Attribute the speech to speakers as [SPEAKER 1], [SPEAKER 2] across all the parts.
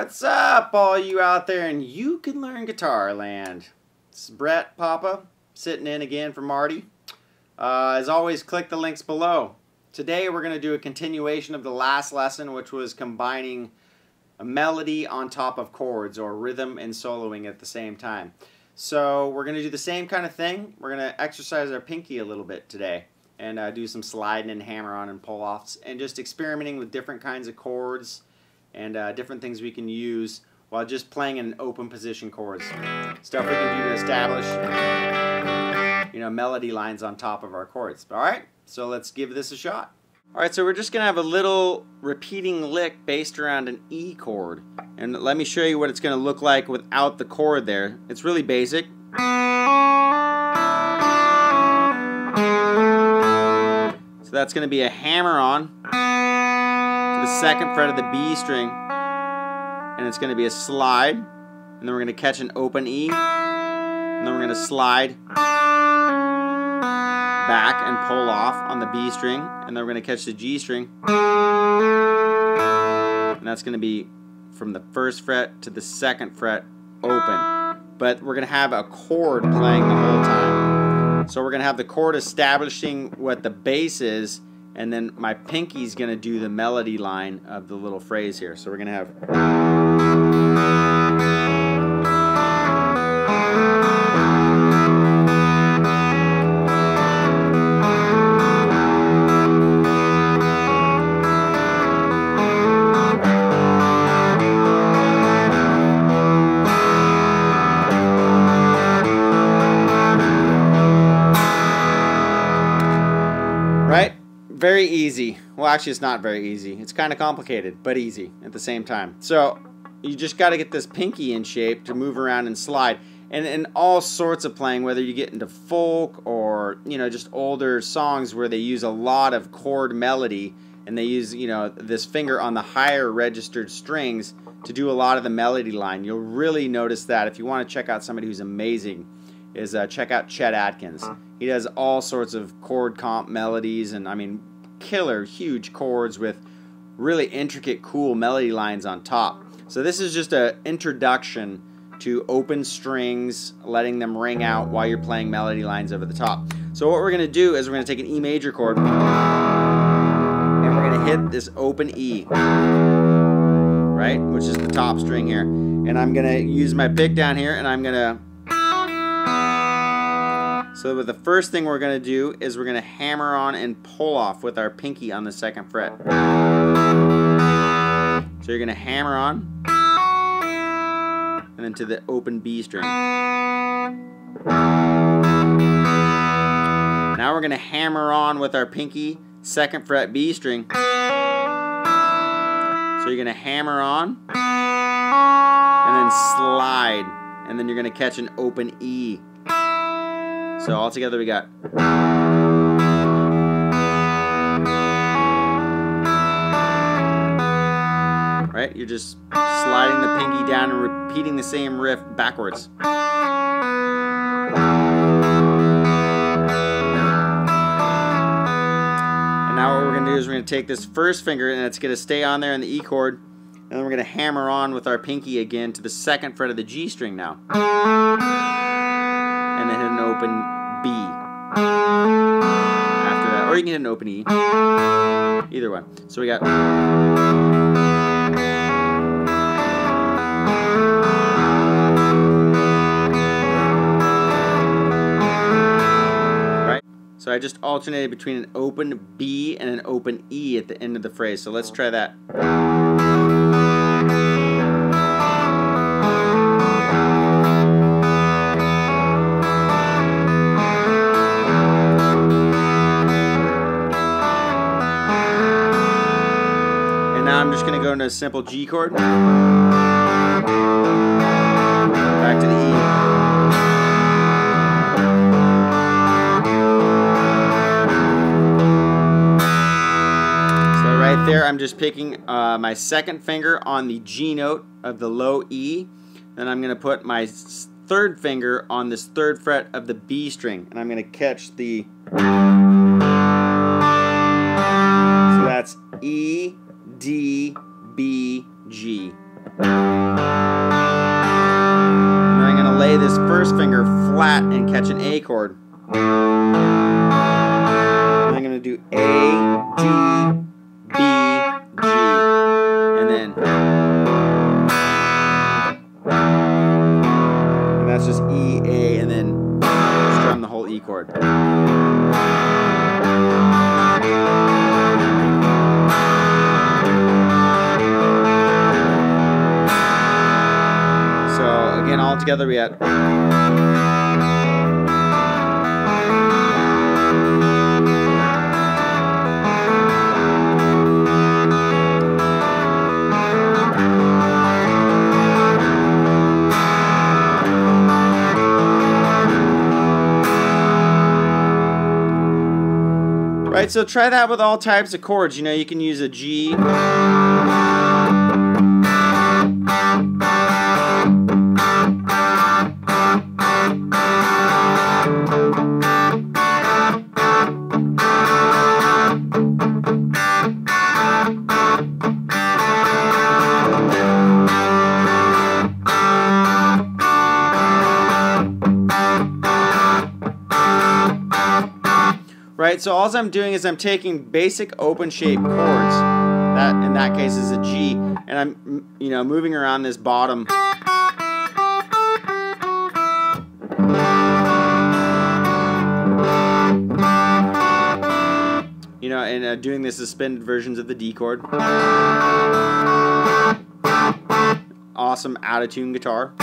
[SPEAKER 1] What's up, all you out there in You Can Learn Guitar Land? This is Brett Papa, sitting in again for Marty. As always, click the links below. Today we're going to do a continuation of the last lesson, which was combining a melody on top of chords, or rhythm and soloing at the same time. So we're going to do the same kind of thing. We're going to exercise our pinky a little bit today and do some sliding and hammer-on and pull-offs, and just experimenting with different kinds of chords and different things we can use while just playing in open position chords. Stuff we can do to establish, melody lines on top of our chords. Alright, so let's give this a shot. Alright, so we're just going to have a little repeating lick based around an E chord. And let me show you what it's going to look like without the chord there. It's really basic. So that's going to be a hammer-on to the second fret of the B string, and it's going to be a slide, and then we're going to catch an open E, and then we're going to slide back and pull off on the B string, and then we're going to catch the G string, and that's going to be from the first fret to the second fret open, but we're going to have a chord playing the whole time. So we're going to have the chord establishing what the bass is, and then my pinky's going to do the melody line of the little phrase here. So we're going to have... Right? Very easy. Well, actually, it's not very easy. It's kind of complicated, but easy at the same time. So you just got to get this pinky in shape to move around and slide. And in all sorts of playing, whether you get into folk or, just older songs where they use a lot of chord melody, and they use, this finger on the higher registered strings to do a lot of the melody line. You'll really notice that. If you want to check out somebody who's amazing, is check out Chet Atkins. He does all sorts of chord comp melodies, and I mean killer huge chords with really intricate cool melody lines on top. So this is just an introduction to open strings, letting them ring out while you're playing melody lines over the top. So what we're going to do is we're going to take an E major chord and we're going to hit this open E, right, which is the top string here, and I'm going to use my pick down here, and I'm going to... So the first thing we're going to do is we're going to hammer on and pull off with our pinky on the second fret. So you're going to hammer on and then to the open B string. Now we're going to hammer on with our pinky, second fret B string. So you're going to hammer on and then slide, and then you're going to catch an open E. So all together we got. Right? You're just sliding the pinky down and repeating the same riff backwards. And now what we're going to do is we're going to take this first finger, and it's going to stay on there in the E chord, and then we're going to hammer on with our pinky again to the second fret of the G string now. And then hit an open B after that, or you can hit an open E, either one. So we got, right? So I just alternated between an open B and an open E at the end of the phrase. So let's try that. Now I'm just going to go into a simple G chord, back to the E. So right there I'm just picking my second finger on the G note of the low E, then I'm going to put my third finger on this third fret of the B string, and I'm going to catch the... So that's E, D, B, G. together we had. Right, so try that with all types of chords. You know, you can use a G. Right, so all I'm doing is I'm taking basic open shape chords, that in that case is a G, and I'm, you know, moving around this bottom. You know, and doing the suspended versions of the D chord. Awesome out-of-tune guitar.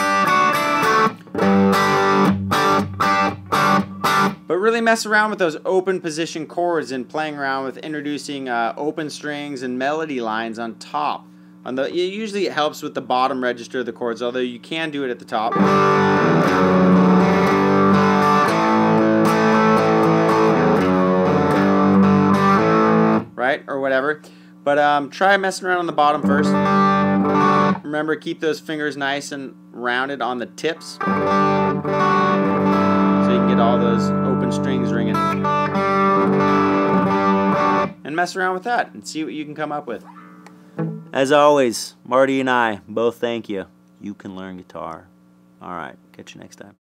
[SPEAKER 1] But really mess around with those open position chords and playing around with introducing open strings and melody lines on top. Usually it helps with the bottom register of the chords, although you can do it at the top. Right? Or whatever. But try messing around on the bottom first. Remember, keep those fingers nice and rounded on the tips, so you can get all those open strings ringing. And mess around with that and see what you can come up with. As always, Marty and I both thank you. You can learn guitar. All right, catch you next time.